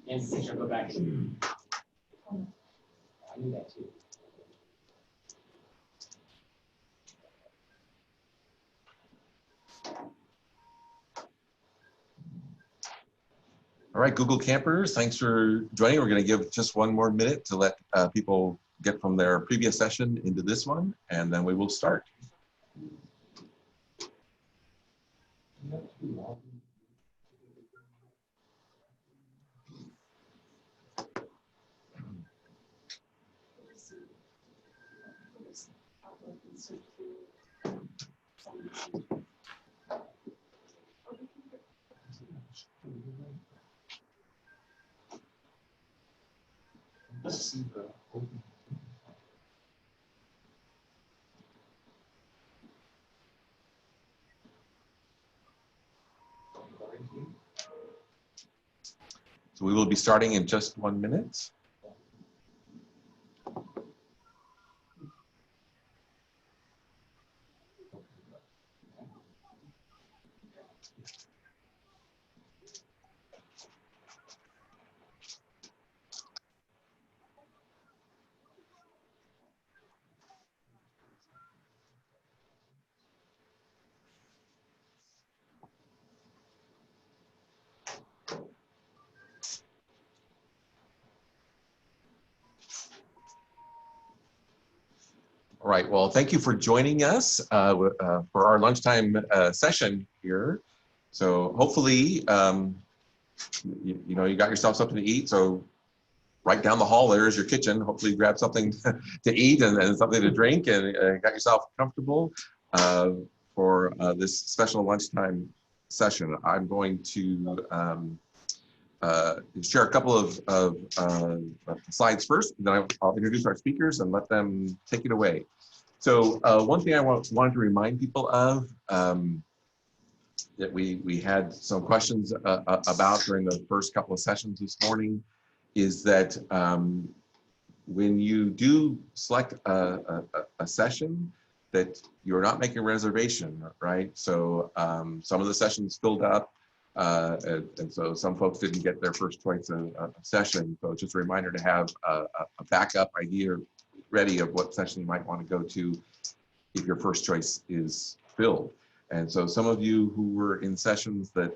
And Stitcher, go back. I knew that too. All right, Google campers, thanks for joining. We're going to give just one more minute to let people get from their previous session into this one, and then we will start. So we will be starting in just 1 minute. All right, well, thank you for joining us for our lunchtime session here. So hopefully, you know, you got yourself something to eat. So right down the hall there is your kitchen. Hopefully you grab something to eat and something to drink and got yourself comfortable for this special lunchtime session. I'm going to share a couple of slides first, then I'll introduce our speakers and let them take it away. So one thing I wanted to remind people of that we had some questions about during the first couple of sessions this morning is that when you do select a session, that you're not making a reservation, right? So some of the sessions filled up, and so some folks didn't get their first choice of session. So it's just a reminder to have a backup idea ready of what session you might want to go to if your first choice is filled. And so some of you who were in sessions that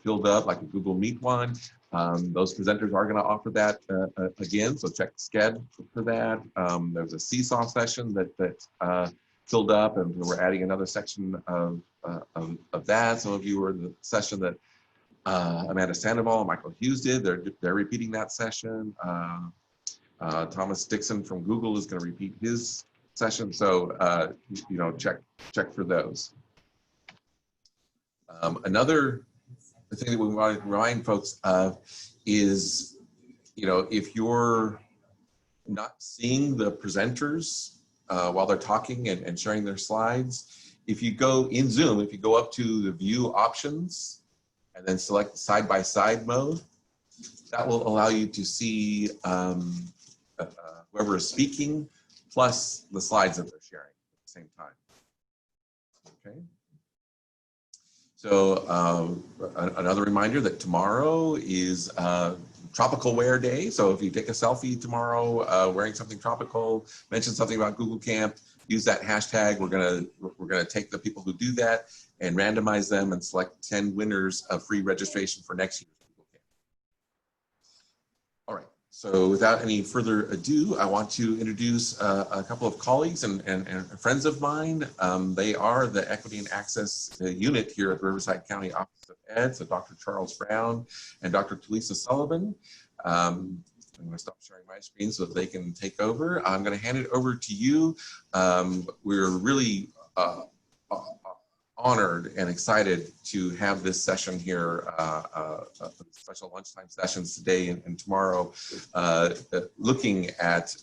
filled up, like a Google Meet one, those presenters are going to offer that again. So check Sched for that. There's a Seesaw session that filled up, and we're adding another section of that. Some of you were in the session that Amanda Sandoval and Michael Hughes did. They're repeating that session. Thomas Dixon from Google is going to repeat his session. So you know, check for those. Another thing that we want to remind folks of is, you know, if you're not seeing the presenters while they're talking and sharing their slides, if you go in Zoom, if you go up to the view options and then select side-by-side mode, that will allow you to see whoever is speaking plus the slides that they're sharing at the same time. Okay. So another reminder that tomorrow is Tropical Wear Day. So if you take a selfie tomorrow wearing something tropical, mention something about Google Camp, use that hashtag. We're gonna take the people who do that and randomize them and select 10 winners of free registration for next year's Google Camp. All right. So without any further ado, I want to introduce a couple of colleagues and friends of mine. They are the Equity and Access Unit here at the Riverside County Office of Ed, so Dr. Charles Brown and Dr. Talisa Sullivan. I'm going to stop sharing my screen so that they can take over. I'm going to hand it over to you. We're really honored and excited to have this session here, special lunchtime sessions today and tomorrow, looking at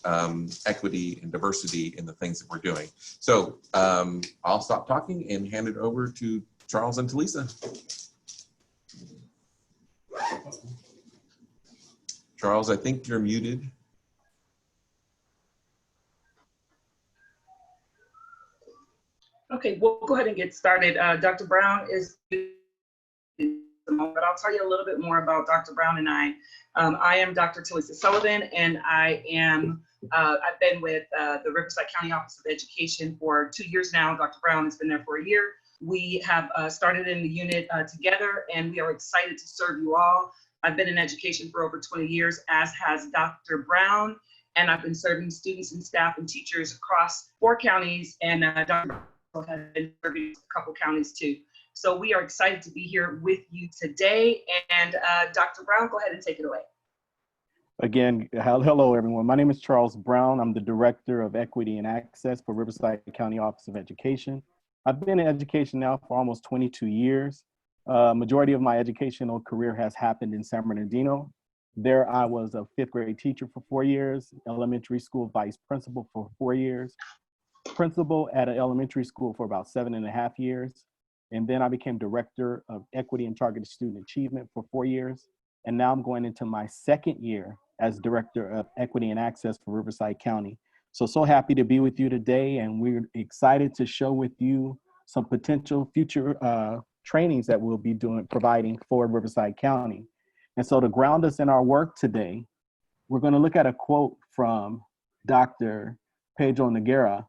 equity and diversity in the things that we're doing. So I'll stop talking and hand it over to Charles and Talisa. Charles, I think you're muted. Okay, we'll go ahead and get started. Dr. Brown is, but I'll tell you a little bit more about Dr. Brown and I. I am Dr. Talisa Sullivan, and I've been with the Riverside County Office of Education for 2 years now. Dr. Brown has been there for a year. We have started in the unit together, and we are excited to serve you all. I've been in education for over 20 years, as has Dr. Brown, and I've been serving students and staff and teachers across 4 counties, and Dr. Brown has been serving a couple counties too. So we are excited to be here with you today. And Dr. Brown, go ahead and take it away. Again, hello everyone. My name is Charles Brown. I'm the Director of Equity and Access for Riverside County Office of Education. I've been in education now for almost 22 years. Majority of my educational career has happened in San Bernardino. There I was a 5th grade teacher for 4 years, elementary school vice principal for 4 years, principal at an elementary school for about 7.5 years. And then I became Director of Equity and Targeted Student Achievement for 4 years. And now I'm going into my 2nd year as Director of Equity and Access for Riverside County. So happy to be with you today. And we're excited to share with you some potential future trainings that we'll be providing for Riverside County. And so to ground us in our work today, we're going to look at a quote from Dr. Pedro Noguera,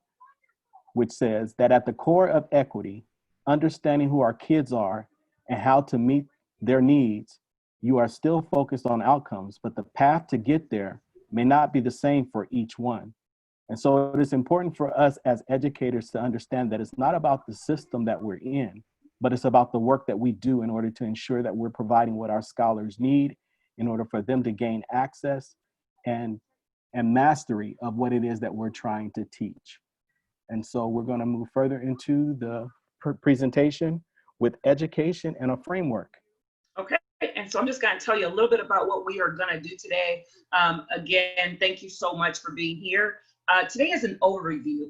which says that at the core of equity, understanding who our kids are and how to meet their needs, you are still focused on outcomes, but the path to get there may not be the same for each one. And so it is important for us as educators to understand that it's not about the system that we're in, but it's about the work that we do in order to ensure that we're providing what our scholars need in order for them to gain access and mastery of what it is that we're trying to teach. And so we're going to move further into the presentation with education and a framework. Okay, and so I'm just going to tell you a little bit about what we are going to do today. Again, thank you so much for being here. Today is an overview.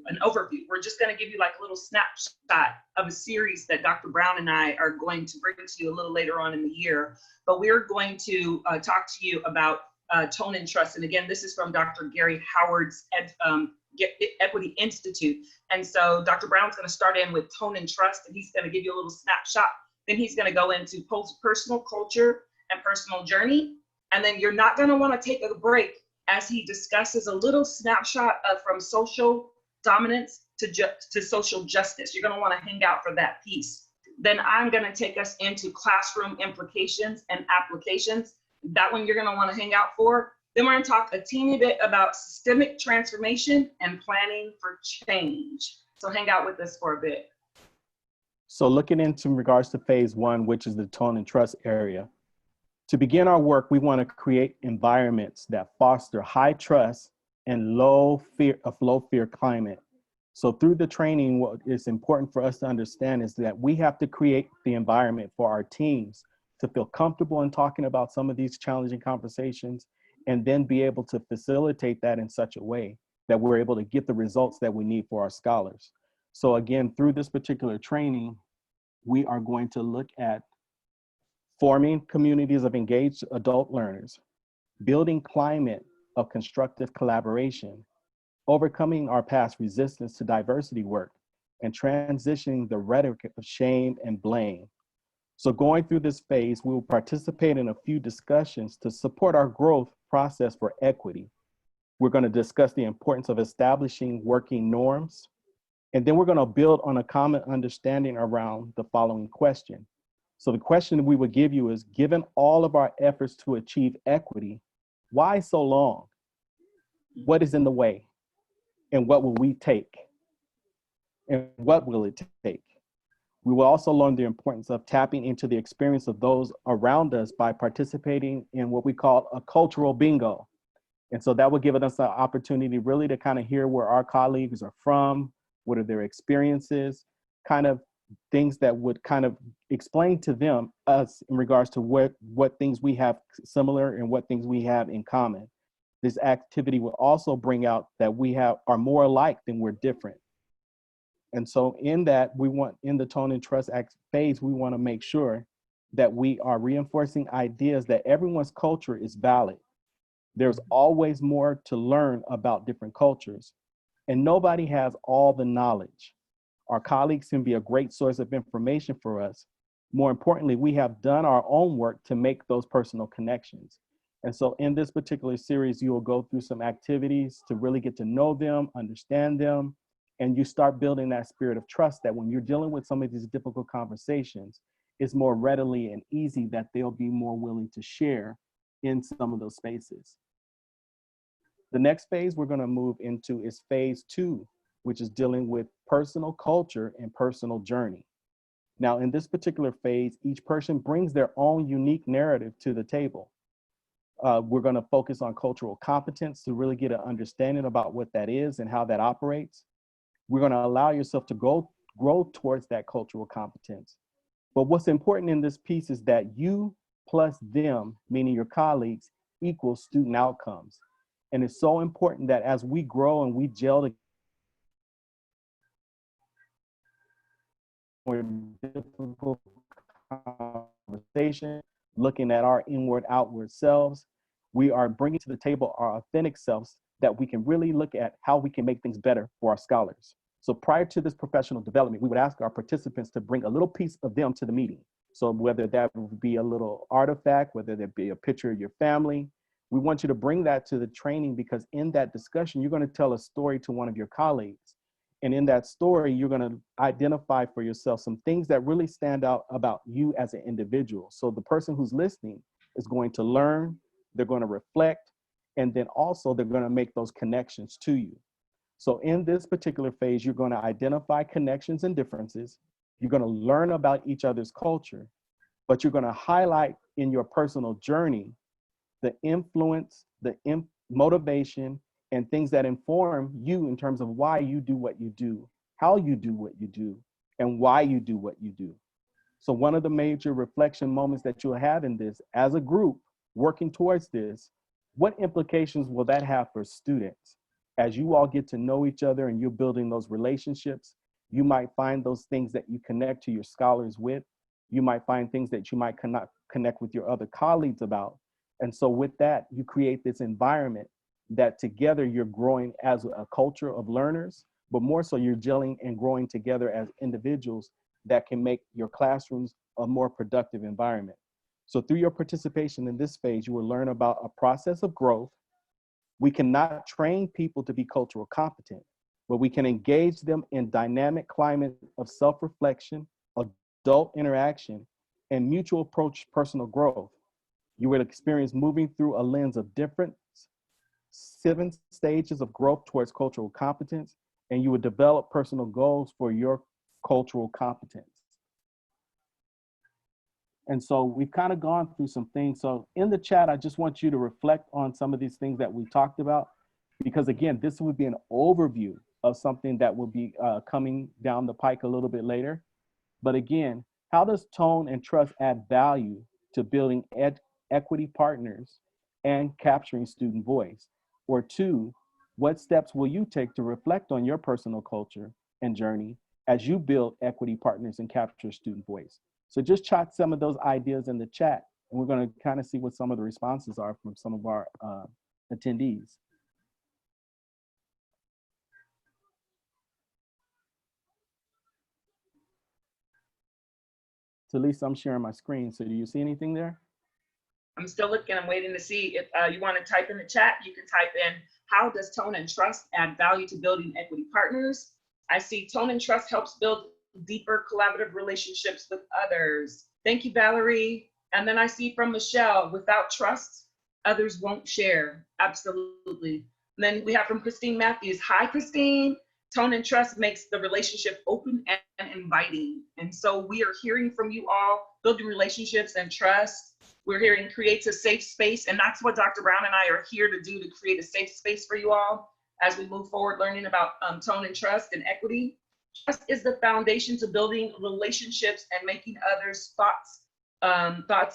We're just going to give you like a little snapshot of a series that Dr. Brown and I are going to bring to you a little later on in the year. But we're going to talk to you about tone and trust. And again, this is from Dr. Gary Howard's Equity Institute. And so Dr. Brown's going to start in with tone and trust, and he's going to give you a little snapshot. Then he's going to go into personal culture and personal journey. And then you're not going to want to take a break as he discusses a little snapshot of from social dominance to social justice. You're going to want to hang out for that piece. Then I'm going to take us into classroom implications and applications. That one you're going to want to hang out for. Then we're going to talk a teeny bit about systemic transformation and planning for change. So hang out with us for a bit. So looking into regards to phase 1, which is the tone and trust area. To begin our work, we want to create environments that foster high trust and low fear climate. So through the training, what is important for us to understand is that we have to create the environment for our teams to feel comfortable in talking about some of these challenging conversations, and then be able to facilitate that in such a way that we're able to get the results that we need for our scholars. So again, through this particular training, we are going to look at forming communities of engaged adult learners, building climate of constructive collaboration, overcoming our past resistance to diversity work, and transitioning the rhetoric of shame and blame. So going through this phase, we will participate in a few discussions to support our growth process for equity. We're going to discuss the importance of establishing working norms. And then we're going to build on a common understanding around the following question. So the question we would give you is, given all of our efforts to achieve equity, why so long? What is in the way? And what will we take? And what will it take? We will also learn the importance of tapping into the experience of those around us by participating in what we call a cultural bingo. And so that will give us an opportunity really to kind of hear where our colleagues are from, what are their experiences, kind of things that would kind of explain to them, us, in regards to what things we have similar and what things we have in common. This activity will also bring out that we are more alike than we're different. And so in that, in the tone and trust phase, we want to make sure that we are reinforcing ideas that everyone's culture is valid. There's always more to learn about different cultures, and nobody has all the knowledge. Our colleagues can be a great source of information for us. More importantly, we have done our own work to make those personal connections. And so in this particular series, you will go through some activities to really get to know them, understand them, and you start building that spirit of trust that when you're dealing with some of these difficult conversations, it's more readily and easy that they'll be more willing to share in some of those spaces. The next phase we're going to move into is phase 2, which is dealing with personal culture and personal journey. Now, in this particular phase, each person brings their own unique narrative to the table. We're going to focus on cultural competence to really get an understanding about what that is and how that operates. We're going to allow yourself to grow towards that cultural competence. But what's important in this piece is that you plus them, meaning your colleagues, equals student outcomes. And it's so important that as we grow and we gel together, more difficult conversation, looking at our inward, outward selves, we are bringing to the table our authentic selves that we can really look at how we can make things better for our scholars. So prior to this professional development, we would ask our participants to bring a little piece of them to the meeting. So whether that would be a little artifact, whether that be a picture of your family, we want you to bring that to the training, because in that discussion, you're going to tell a story to one of your colleagues. And in that story, you're going to identify for yourself some things that really stand out about you as an individual. So the person who's listening is going to learn, they're going to reflect, and then also they're going to make those connections to you. So in this particular phase, you're going to identify connections and differences. You're going to learn about each other's culture, but you're going to highlight in your personal journey the influence, the motivation, and things that inform you in terms of why you do what you do, how you do what you do, and why you do what you do. So one of the major reflection moments that you'll have in this as a group working towards this, what implications will that have for students? As you all get to know each other and you're building those relationships, you might find those things that you connect to your scholars with. You might find things that you might connect with your other colleagues about. And so with that, you create this environment that together you're growing as a culture of learners, but more so you're gelling and growing together as individuals that can make your classrooms a more productive environment. So through your participation in this phase, you will learn about a process of growth. We cannot train people to be cultural competent, but we can engage them in dynamic climate of self-reflection, adult interaction, and mutual approach personal growth. You will experience moving through a lens of different 7 stages of growth towards cultural competence, and you will develop personal goals for your cultural competence. And so we've kind of gone through some things. So in the chat, I just want you to reflect on some of these things that we talked about, because again, this would be an overview of something that will be coming down the pike a little bit later. But again, how does tone and trust add value to building equity partners and capturing student voice? Or 2, what steps will you take to reflect on your personal culture and journey as you build equity partners and capture student voice? So just jot some of those ideas in the chat, and we're going to kind of see what some of the responses are from some of our attendees. Talisa, I'm sharing my screen. So do you see anything there? I'm still looking. I'm waiting to see if you want to type in the chat. You can type in, how does tone and trust add value to building equity partners? I see tone and trust helps build deeper collaborative relationships with others. Thank you, Valerie. And then I see from Michelle, without trust, others won't share. Absolutely. And then we have from Christine Matthews. Hi, Christine. Tone and trust makes the relationship open and inviting. And so we are hearing from you all, building relationships and trust. We're hearing creates a safe space. And that's what Dr. Brown and I are here to do, to create a safe space for you all as we move forward learning about tone and trust and equity. Trust is the foundation to building relationships and making others' thoughts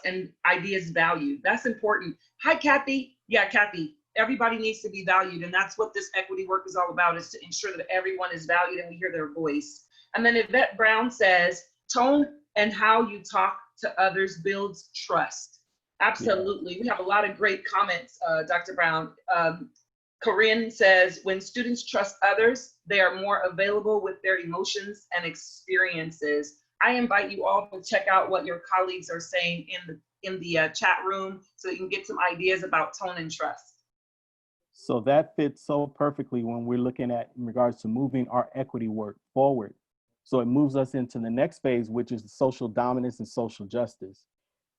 and ideas valued. That's important. Hi, Kathy. Yeah, Kathy. Everybody needs to be valued, and that's what this equity work is all about, is to ensure that everyone is valued and we hear their voice. And then Yvette Brown says, tone and how you talk to others builds trust. Absolutely. Yeah. We have a lot of great comments, Dr. Brown. Corinne says, when students trust others, they are more available with their emotions and experiences. I invite you all to check out what your colleagues are saying in the chat room so you can get some ideas about tone and trust. So that fits so perfectly when we're looking at in regards to moving our equity work forward. So it moves us into the next phase, which is social dominance and social justice.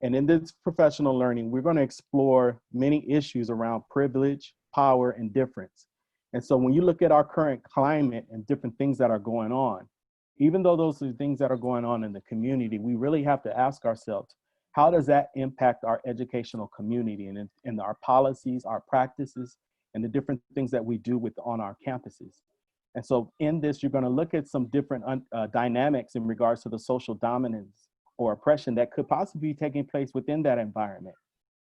And in this professional learning, we're going to explore many issues around privilege, power, and difference. And so when you look at our current climate and different things that are going on, even though those are things that are going on in the community, we really have to ask ourselves, how does that impact our educational community and our policies, our practices, and the different things that we do on our campuses? And so in this, you're going to look at some different dynamics in regards to the social dominance or oppression that could possibly be taking place within that environment.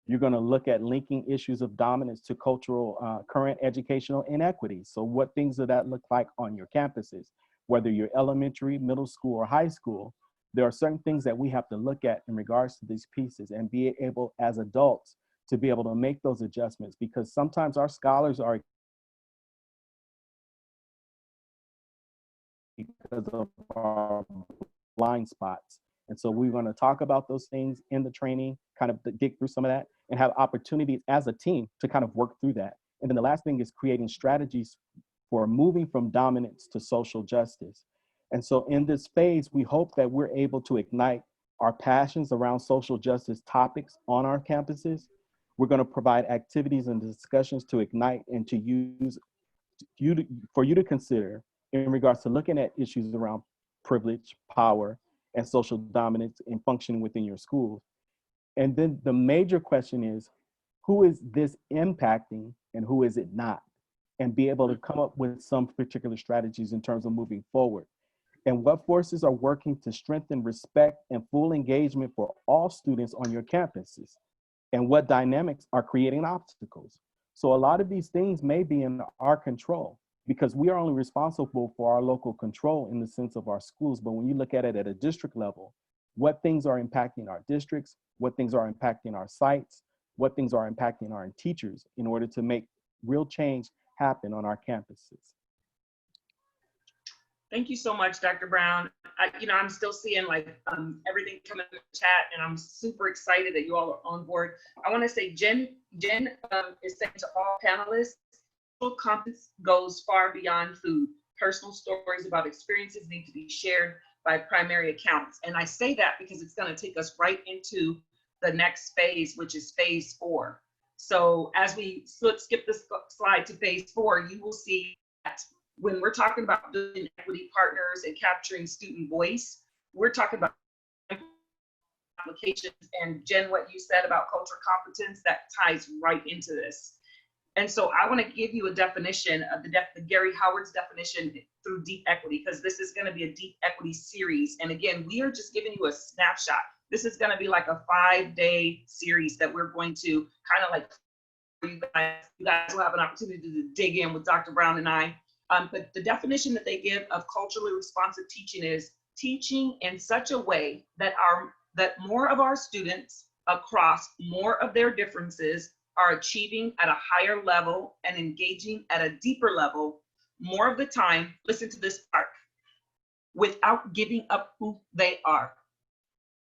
You're going to look at linking issues of dominance to cultural, current educational inequities. So what things do that look like on your campuses? Whether you're elementary, middle school, or high school, there are certain things that we have to look at in regards to these pieces and be able as adults to be able to make those adjustments, because sometimes our scholars are because of our blind spots. And so we're going to talk about those things in the training, kind of dig through some of that and have opportunities as a team to kind of work through that. And then the last thing is creating strategies for moving from dominance to social justice. And so in this phase, we hope that we're able to ignite our passions around social justice topics on our campuses. We're going to provide activities and discussions to ignite and to use for you to consider in regards to looking at issues around privilege, power, and social dominance in functioning within your schools. And then the major question is, who is this impacting and who is it not? And be able to come up with some particular strategies in terms of moving forward. And what forces are working to strengthen respect and full engagement for all students on your campuses? And what dynamics are creating obstacles? So a lot of these things may be in our control, because we are only responsible for our local control in the sense of our schools. But when you look at it at a district level, what things are impacting our districts, what things are impacting our sites, what things are impacting our teachers in order to make real change happen on our campuses. Thank you so much, Dr. Brown. I'm still seeing like everything coming in the chat, and I'm super excited that you all are on board. I want to say Jen is saying to all panelists, social competence goes far beyond food. Personal stories about experiences need to be shared by primary accounts. And I say that because it's going to take us right into the next phase, which is phase 4. So as we skip this slide to phase 4, you will see that when we're talking about building equity partners and capturing student voice, we're talking about applications. And Jen, what you said about cultural competence, that ties right into this. And so I want to give you a definition of the Gary Howard's definition through deep equity, because this is going to be a deep equity series. And again, we are just giving you a snapshot. This is going to be like a 5-day series that we're going to kind of like, you guys will have an opportunity to dig in with Dr. Brown and I. But the definition that they give of culturally responsive teaching is teaching in such a way that more of our students across more of their differences are achieving at a higher level and engaging at a deeper level more of the time, listen to this part, without giving up who they are.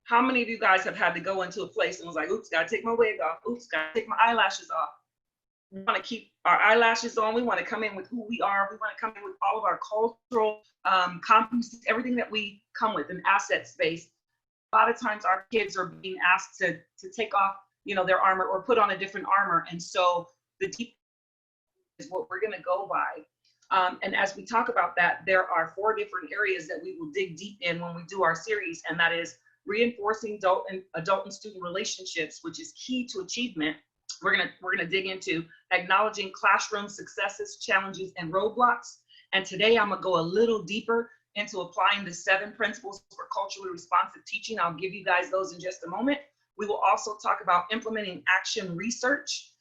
How many of you guys have had to go into a place and was like, oops, gotta take my wig off, oops, gotta take my eyelashes off? We want to keep our eyelashes on. We want to come in with who we are. We want to come in with all of our cultural competencies, everything that we come with, an asset space. A lot of times our kids are being asked to take off, their armor or put on a different armor. And so the deep is what we're going to go by. And as we talk about that, there are 4 different areas that we will dig deep in when we do our series. And that is reinforcing adult and student relationships, which is key to achievement. We're gonna dig into acknowledging classroom successes, challenges, and roadblocks. And today I'm gonna go a little deeper into applying the 7 principles for culturally responsive teaching. I'll give you guys those in just a moment. We will also talk about implementing action research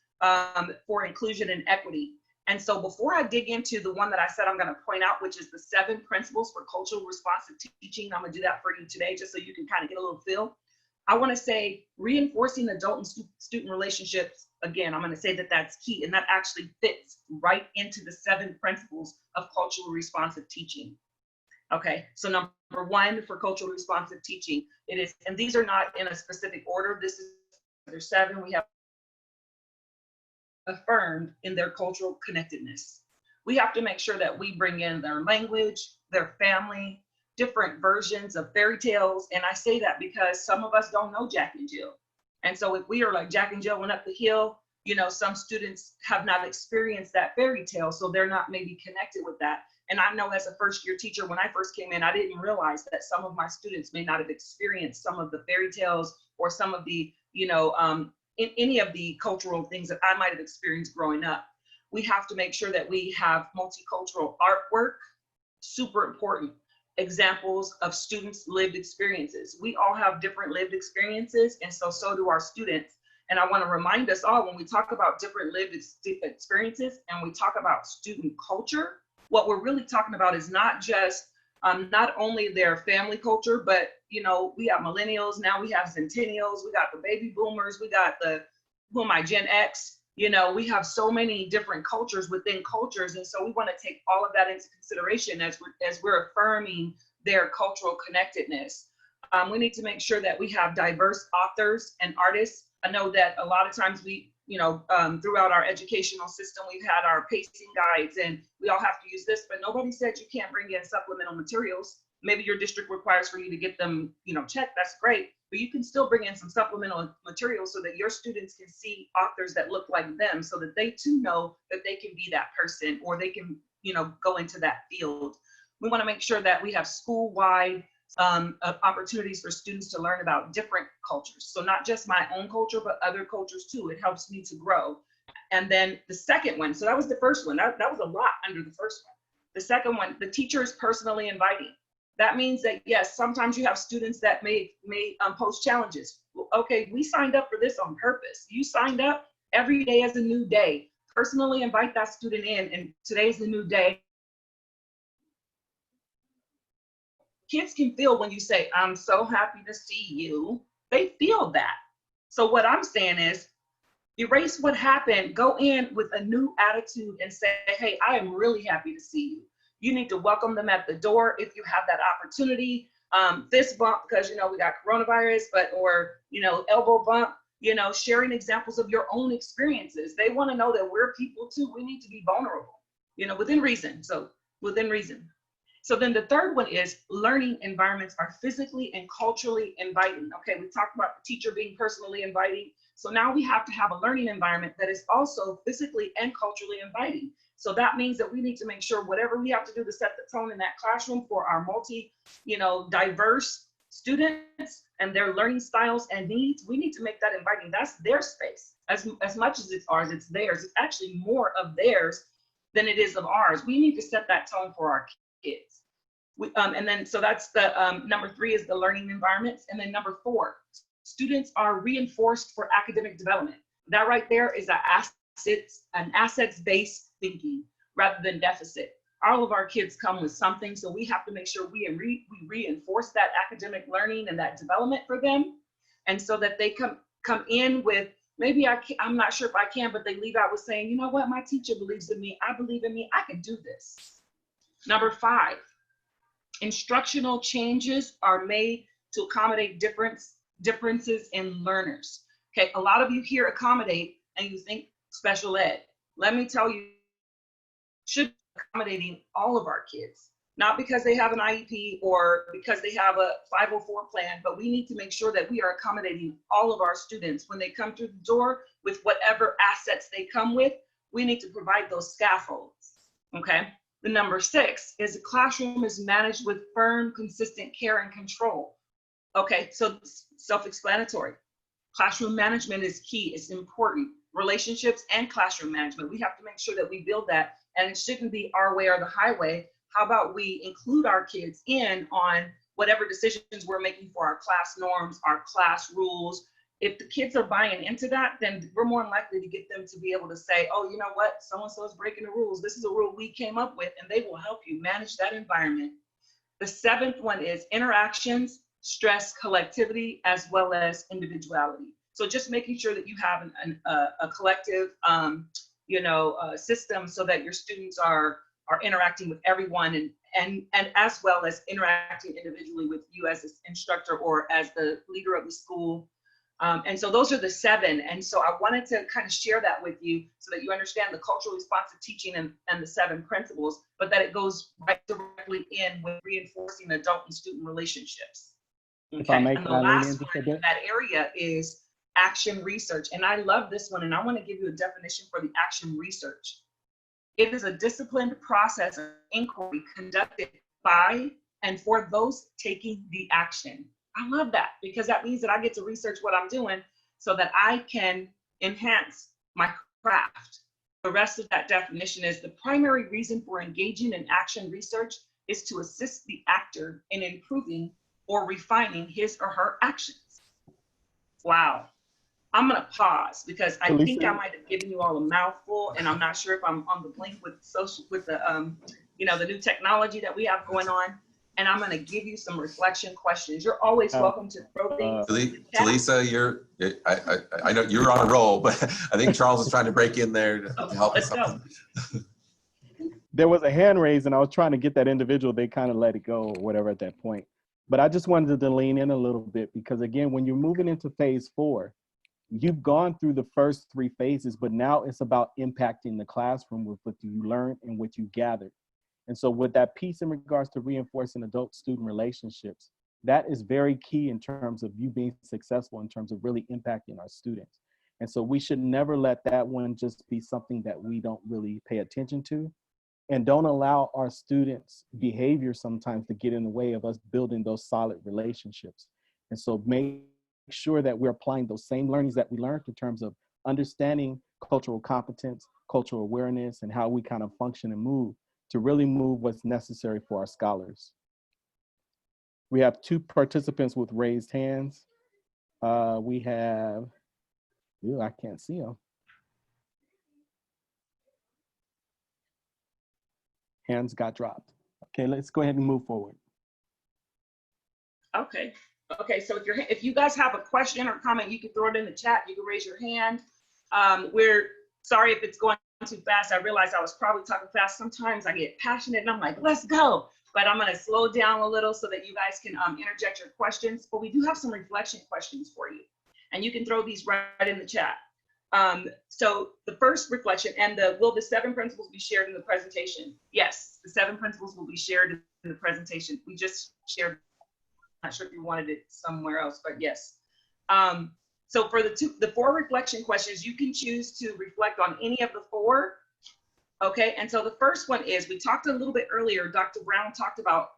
for inclusion and equity. And so before I dig into the one that I said I'm gonna point out, which is the 7 principles for culturally responsive teaching, I'm gonna do that for you today just so you can kind of get a little feel. I want to say reinforcing adult and student relationships. Again, I'm going to say that that's key, and that actually fits right into the 7 principles of culturally responsive teaching. Okay, so number 1 for culturally responsive teaching, it is, and these are not in a specific order. This is there's 7. We have affirmed in their cultural connectedness. We have to make sure that we bring in their language, their family, different versions of fairy tales. And I say that because some of us don't know Jack and Jill. And so if we are like Jack and Jill went up the hill, you know, some students have not experienced that fairy tale, so they're not maybe connected with that. And I know as a first-year teacher, when I first came in, I didn't realize that some of my students may not have experienced some of the fairy tales or some of the, you know, in any of the cultural things that I might have experienced growing up. We have to make sure that we have multicultural artwork, super important. Examples of students' lived experiences. We all have different lived experiences, and so do our students. And I want to remind us all, when we talk about different lived experiences and we talk about student culture, what we're really talking about is not just not only their family culture, but you know, we have millennials, now we have centennials, we got the baby boomers, we got the Gen X. You know, we have so many different cultures within cultures, and so we want to take all of that into consideration as we're affirming their cultural connectedness. We need to make sure that we have diverse authors and artists. I know that a lot of times we, you know, throughout our educational system, we've had our pacing guides and we all have to use this, but nobody said you can't bring in supplemental materials. Maybe your district requires for you to get them, you know, checked. That's great, but you can still bring in some supplemental materials so that your students can see authors that look like them, so that they too know that they can be that person, or they can, you know, go into that field. We want to make sure that we have school-wide opportunities for students to learn about different cultures. So not just my own culture, but other cultures too. It helps me to grow. And then the second one, so that was the first one. That was a lot under the first one. The second one, the teacher is personally inviting. That means that, yes, sometimes you have students that may pose challenges. Well, okay, we signed up for this on purpose. You signed up. Every day is a new day. Personally invite that student in, and today's the new day. Kids can feel when you say, I'm so happy to see you. They feel that. So what I'm saying is, erase what happened, go in with a new attitude and say, hey, I am really happy to see you. You need to welcome them at the door if you have that opportunity. Fist bump, because, you know, we got coronavirus, or, you know, elbow bump, you know, sharing examples of your own experiences. They want to know that we're people too. We need to be vulnerable, you know, within reason. So within reason. So then the third one is learning environments are physically and culturally inviting. Okay, we talked about the teacher being personally inviting. So now we have to have a learning environment that is also physically and culturally inviting. So that means that we need to make sure whatever we have to do to set the tone in that classroom for our diverse students and their learning styles and needs, we need to make that inviting. That's their space. As much as it's ours, it's theirs. It's actually more of theirs than it is of ours. We need to set that tone for our kids. And then, so that's the number 3 is the learning environments. And then number 4, students are reinforced for academic development. That right there is an assets-based thinking rather than deficit. All of our kids come with something, so we have to make sure we reinforce that academic learning and that development for them, and so that they come in with, maybe I'm not sure if I can, but they leave out with saying, you know what, my teacher believes in me, I believe in me, I can do this. Number 5, instructional changes are made to accommodate differences in learners. Okay, a lot of you hear accommodate and you think special ed. Let me tell you, should be accommodating all of our kids, not because they have an IEP or because they have a 504 plan, but we need to make sure that we are accommodating all of our students when they come through the door with whatever assets they come with. We need to provide those scaffolds. Okay. The number 6 is the classroom is managed with firm, consistent care and control. Okay, so self-explanatory. Classroom management is key, it's important. Relationships and classroom management, we have to make sure that we build that, and it shouldn't be our way or the highway. How about we include our kids in on whatever decisions we're making for our class norms, our class rules. If the kids are buying into that, then we're more likely to get them to be able to say, oh, you know what, so-and-so is breaking the rules. This is a rule we came up with, and they will help you manage that environment. The 7th one is interactions stress, collectivity, as well as individuality. So just making sure that you have a collective, system so that your students are interacting with everyone and as well as interacting individually with you as an instructor or as the leader of the school. And so those are the 7. And so I wanted to kind of share that with you so that you understand the culturally responsive teaching and the 7 principles, but that it goes right directly in with reinforcing adult and student relationships. Okay. If I may, And the can I lean in last just a one bit? in that area is action research. And I love this one. And I want to give you a definition for the action research. It is a disciplined process of inquiry conducted by and for those taking the action. I love that because that means that I get to research what I'm doing so that I can enhance my craft. The rest of that definition is the primary reason for engaging in action research is to assist the actor in improving or refining his or her actions. Wow. I'm going to pause because I Talisa, think I might have given you all a mouthful, and I'm not sure if I'm on the blink with the the new technology that we have going on. And I'm going to give you some reflection questions. You're always welcome to throw things. Talisa, I know you're on a roll, but I think Charles is trying to break in there to help us out. There was a hand raised, and I was trying to get that individual. They kind of let it go or whatever at that point. But I just wanted to lean in a little bit because, again, when you're moving into phase 4, you've gone through the first 3 phases, but now it's about impacting the classroom with what you learned and what you gathered. And so with that piece in regards to reinforcing adult-student relationships, that is very key in terms of you being successful in terms of really impacting our students. And so we should never let that one just be something that we don't really pay attention to, and don't allow our students' behavior sometimes to get in the way of us building those solid relationships. And so make sure that we're applying those same learnings that we learned in terms of understanding cultural competence, cultural awareness, and how we kind of function and move to really move what's necessary for our scholars. We have 2 participants with raised hands. We have, I can't see them. Hands got dropped. Okay, let's go ahead and move forward. Okay. So if you guys have a question or comment, you can throw it in the chat. You can raise your hand. We're sorry if it's going too fast. I realize I was probably talking fast. Sometimes I get passionate and I'm like, let's go. But I'm going to slow down a little so that you guys can interject your questions. But we do have some reflection questions for you. And you can throw these right in the chat. So the first reflection, and will the 7 principles be shared in the presentation? Yes, the 7 principles will be shared in the presentation. We just shared. I'm not sure if you wanted it somewhere else, but yes. So for the 4 reflection questions, you can choose to reflect on any of the 4. Okay, and so the first one is, we talked a little bit earlier, Dr. Brown talked about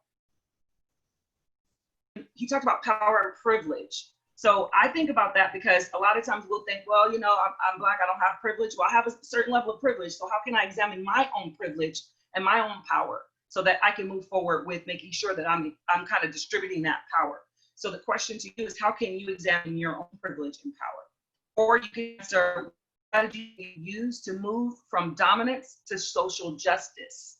power and privilege. So I think about that because a lot of times we'll think, well, I'm Black, I don't have privilege. Well, I have a certain level of privilege. So how can I examine my own privilege and my own power so that I can move forward with making sure that I'm kind of distributing that power? So the question to you is, how can you examine your own privilege and power? Or you can answer, what strategy you use to move from dominance to social justice?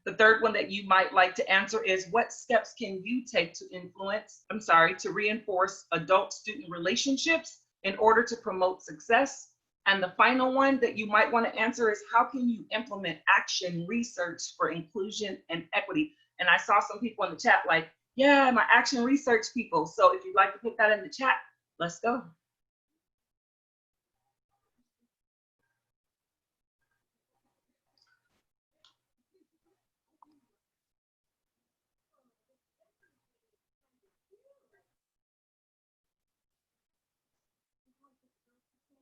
The third one that you might like to answer is, what steps can you take to reinforce adult-student relationships in order to promote success? And the final one that you might want to answer is, how can you implement action research for inclusion and equity? And I saw some people in the chat like, yeah, my action research people. So if you'd like to put that in the chat, let's go.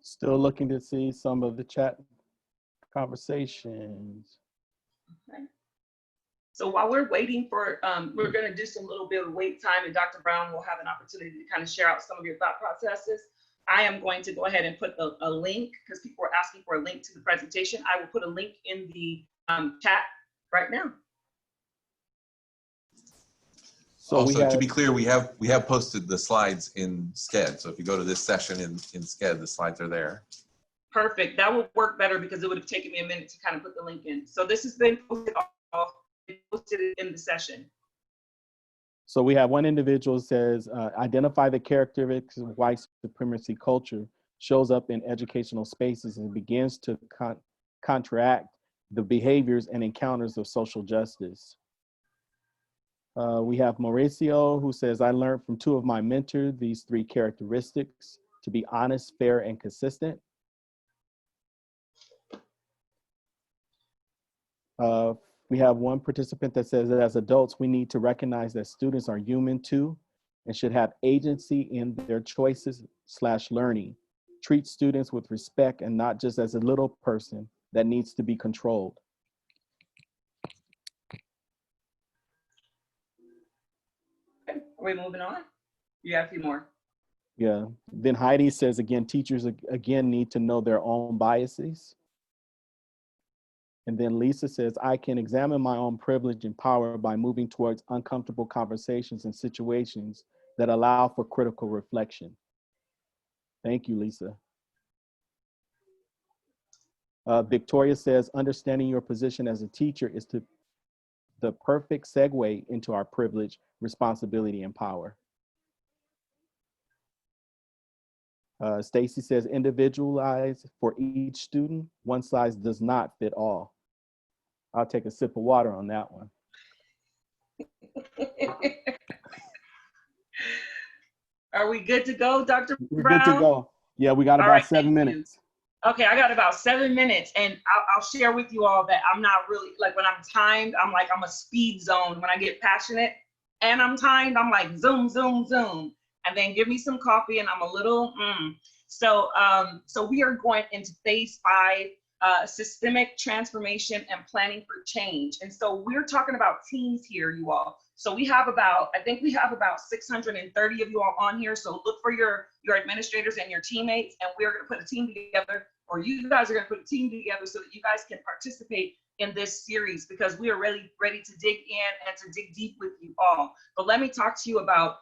Still looking to see some of the chat conversations. Okay. So while we're waiting for, we're going to do some little bit of wait time, and Dr. Brown will have an opportunity to kind of share out some of your thought processes. I am going to go ahead and put a link, because people are asking for a link to the presentation. I will put a link in the chat right now. So also, to be clear, we have posted the slides in Sched. So if you go to this session in Sched, the slides are there. Perfect. That will work better because it would have taken me a minute to kind of put the link in. So this has been posted in the session. So we have one individual says, identify the characteristics of white supremacy culture shows up in educational spaces and begins to counteract the behaviors and encounters of social justice. We have Mauricio, who says, I learned from two of my mentors these three characteristics: to be honest, fair, and consistent. We have one participant that says that as adults, we need to recognize that students are human too and should have agency in their choices/learning. Treat students with respect and not just as a little person that needs to be controlled. Okay, are we moving on? You have a few more. Yeah. Then Heidi says, again, teachers again need to know their own biases. And then Lisa says, I can examine my own privilege and power by moving towards uncomfortable conversations and situations that allow for critical reflection. Thank you, Lisa. Victoria says, understanding your position as a teacher is the perfect segue into our privilege, responsibility, and power. Stacy says, individualize for each student. One size does not fit all. I'll take a sip of water on that one. Are we good to go, Dr. We're Brown? good to go. Yeah, we got All about right, 7 thank minutes. you. Okay, I got about 7 minutes, and I'll share with you all that I'm not really, like when I'm timed, I'm like, I'm a speed zone. When I get passionate and I'm timed, I'm like zoom, zoom, zoom. And then give me some coffee and I'm a little, So we are going into phase 5, systemic transformation and planning for change. And so we're talking about teams here, you all. So we have I think we have about 630 of you all on here. So look for your administrators and your teammates, and we're gonna put a team together, or you guys are gonna put a team together so that you guys can participate in this series, because we are really ready to dig in and to dig deep with you all. But let me talk to you about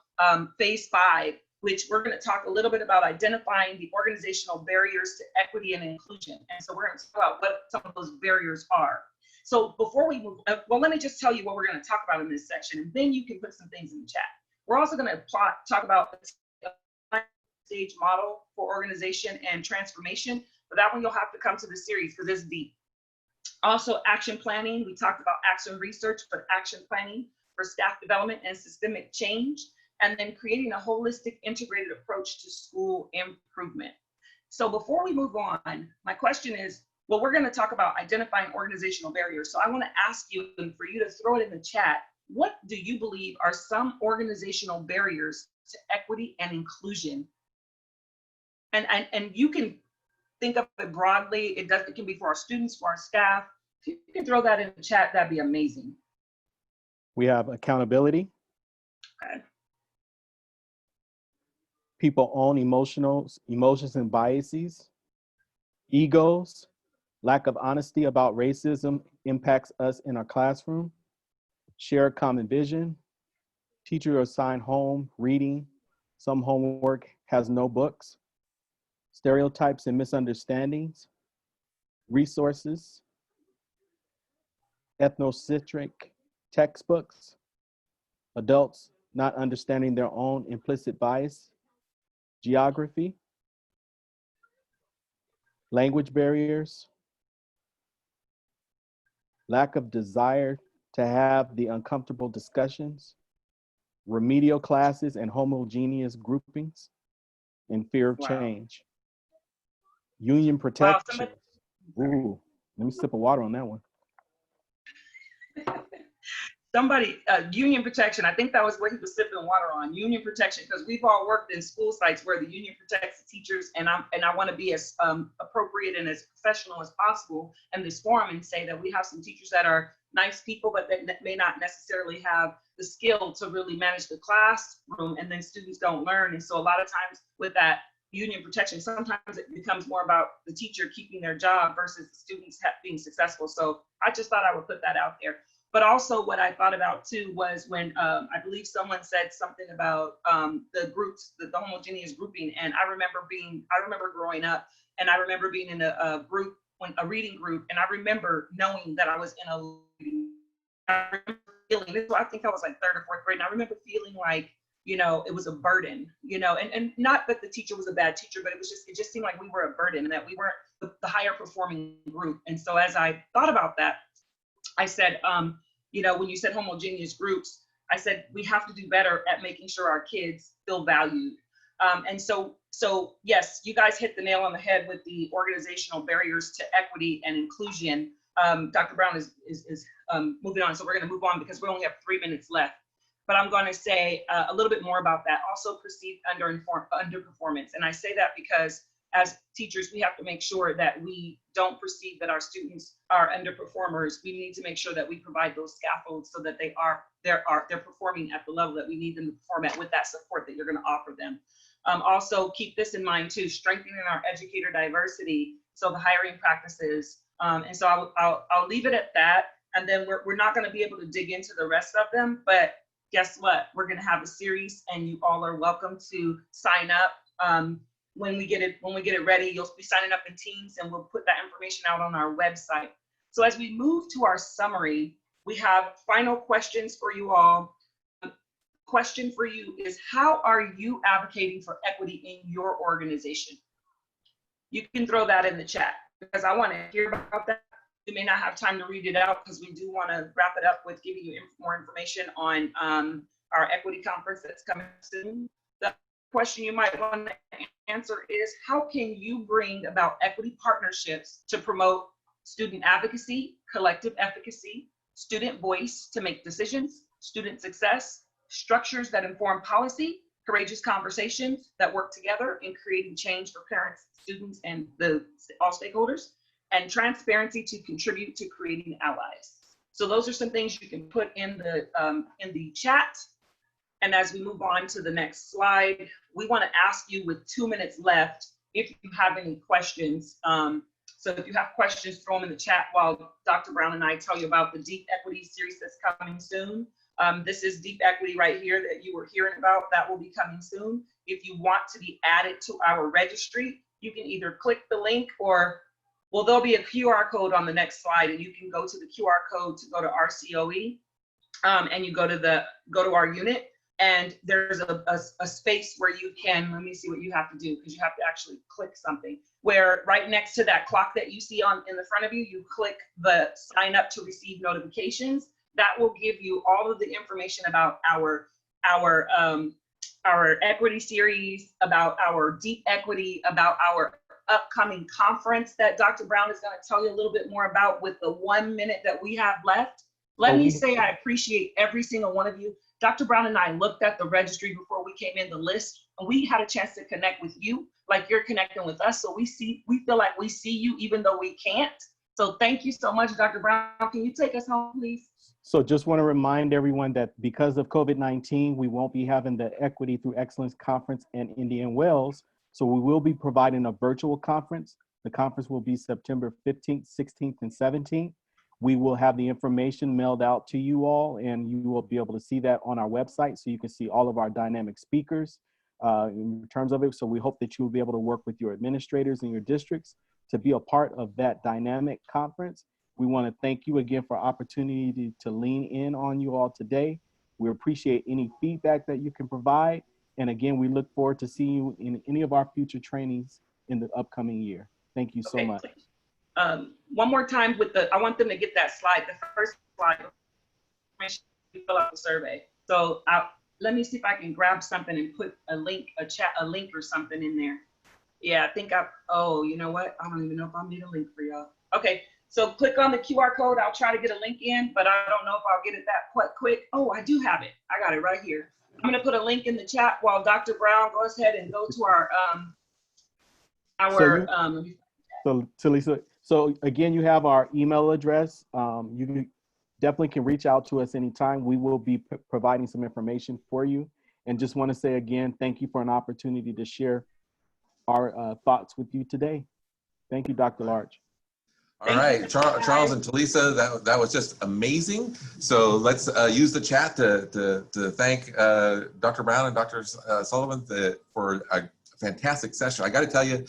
phase 5, which we're going to talk a little bit about identifying the organizational barriers to equity and inclusion. And so we're going to talk about what some of those barriers are. So before we move, well, let me just tell you what we're going to talk about in this section, and then you can put some things in the chat. We're also going to talk about the stage model for organization and transformation, but that one you'll have to come to the series because it's deep. Also, action planning. We talked about action research, but action planning for staff development and systemic change, and then creating a holistic integrated approach to school improvement. So before we move on, my question is, well, we're going to talk about identifying organizational barriers. So I want to ask you, and for you to throw it in the chat, what do you believe are some organizational barriers to equity and inclusion? And you can think of it broadly. It can be for our students, for our staff. If you can throw that in the chat, that'd be amazing. We have accountability. Okay. People own emotions and biases. Egos. Lack of honesty about racism impacts us in our classroom. Shared common vision. Teacher assigned home reading. Some homework has no books. Stereotypes and misunderstandings. Resources. Ethnocentric textbooks. Adults not understanding their own implicit bias. Geography. Language barriers. Lack of desire to have the uncomfortable discussions. Remedial classes and homogeneous groupings. And fear of change. Union protection. Ooh, let me sip of water on that one. Union protection. I think that was what he was sipping water on. Union protection, because we've all worked in school sites where the union protects the teachers, and I want to be as appropriate and as professional as possible in this forum and say that we have some teachers that are nice people, but that may not necessarily have the skill to really manage the classroom, and then students don't learn. And so a lot of times with that union protection, sometimes it becomes more about the teacher keeping their job versus the students being successful. So I just thought I would put that out there. But also what I thought about too was when I believe someone said something about the groups, the homogeneous grouping. And I remember growing up, and I remember being in a reading group, and I remember knowing that I was in a reading I remember feeling, I think I was like third or fourth grade, and I remember feeling like, you know, it was a burden, you know, and not that the teacher was a bad teacher, but it just seemed like we were a burden and that we weren't the higher performing group. And so as I thought about that, I said, you know, when you said homogeneous groups, I said, we have to do better at making sure our kids feel valued. And so yes, you guys hit the nail on the head with the organizational barriers to equity and inclusion. Dr. Brown is moving on, so we're going to move on because we only have 3 minutes left. But I'm going to say a little bit more about that. Also perceived underperformance. And I say that because as teachers, we have to make sure that we don't perceive that our students are underperformers. We need to make sure that we provide those scaffolds so that they're performing at the level that we need them to perform at with that support that you're going to offer them. Also keep this in mind too, strengthening our educator diversity. So the hiring practices. And so I'll leave it at that. And then we're not going to be able to dig into the rest of them, but guess what? We're going to have a series, and you all are welcome to sign up. When we get it ready, you'll be signing up in Teams, and we'll put that information out on our website. So as we move to our summary, we have final questions for you all. Question for you is, how are you advocating for equity in your organization? You can throw that in the chat because I want to hear about that. We may not have time to read it out because we do want to wrap it up with giving you more information on our equity conference that's coming soon. The question you might want to answer is, how can you bring about equity partnerships to promote student advocacy, collective efficacy, student voice to make decisions, student success, structures that inform policy, courageous conversations that work together in creating change for parents, students, and all stakeholders, and transparency to contribute to creating allies. So those are some things you can put in the chat. And as we move on to the next slide, we want to ask you with 2 minutes left if you have any questions. So if you have questions, throw them in the chat while Dr. Brown and I tell you about the Deep Equity series that's coming soon. This is Deep Equity right here that you were hearing about. That will be coming soon. If you want to be added to our registry, you can either click the link or, well, there'll be a QR code on the next slide, and you can go to the QR code to go to RCOE, and you go to our unit, and there's a space where you can, let me see what you have to do, because you have to actually click something, where right next to that clock that you see in the front of you, you click the sign up to receive notifications. That will give you all of the information about our equity series, about our deep equity, about our upcoming conference that Dr. Brown is going to tell you a little bit more about with the 1 minute that we have left. Let me say I appreciate every single one of you. Dr. Brown and I looked at the registry before we came in the list, and we had a chance to connect with you like you're connecting with us. So we feel like we see you even though we can't. So thank you so much, Dr. Brown. Can you take us home, please? So just want to remind everyone that because of COVID-19, we won't be having the Equity Through Excellence Conference in Indian Wells. So we will be providing a virtual conference. The conference will be September 15th, 16th, and 17th. We will have the information mailed out to you all, and you will be able to see that on our website. So you can see all of our dynamic speakers in terms of it. So we hope that you will be able to work with your administrators in your districts to be a part of that dynamic conference. We want to thank you again for opportunity to lean in on you all today. We appreciate any feedback that you can provide. And again, we look forward to seeing you in any of our future trainings in the upcoming year. Thank you so much. One more time I want them to get that slide, the first slide, fill out the survey. So let me see if I can grab something and put a link or something in there. Yeah, I think oh, you know what? I don't even know if I'll need a link for y'all. Okay, so click on the QR code. I'll try to get a link in, but I don't know if I'll get it that quite quick. Oh, I do have it. I got it right here. I'm gonna put a link in the chat while Dr. Brown goes ahead and go to our So Talisa, so again, you have our email address. You definitely can reach out to us anytime. We will be providing some information for you. And just want to say again, thank you for an opportunity to share our thoughts with you today. Thank you, Dr. Larch. All right, Charles and Talisa, that was just amazing. So let's use the chat to thank Dr. Brown and Dr. Sullivan for a fantastic session. I got to tell you,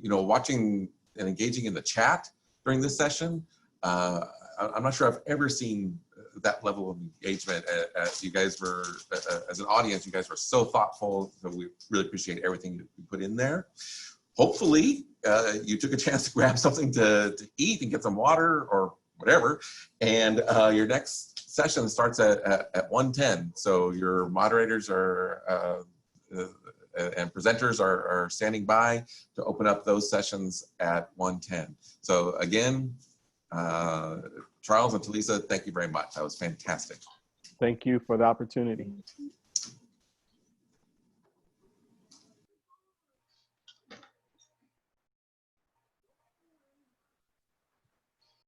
watching and engaging in the chat during this session, I'm not sure I've ever seen that level of engagement. You guys were, as an audience, you guys were so thoughtful. So we really appreciate everything you put in there. Hopefully, you took a chance to grab something to eat and get some water or whatever. And your next session starts at 1:10. So your moderators are and presenters are standing by to open up those sessions at 1:10. So again, Charles and Talisa, thank you very much. That was fantastic. Thank you for the opportunity.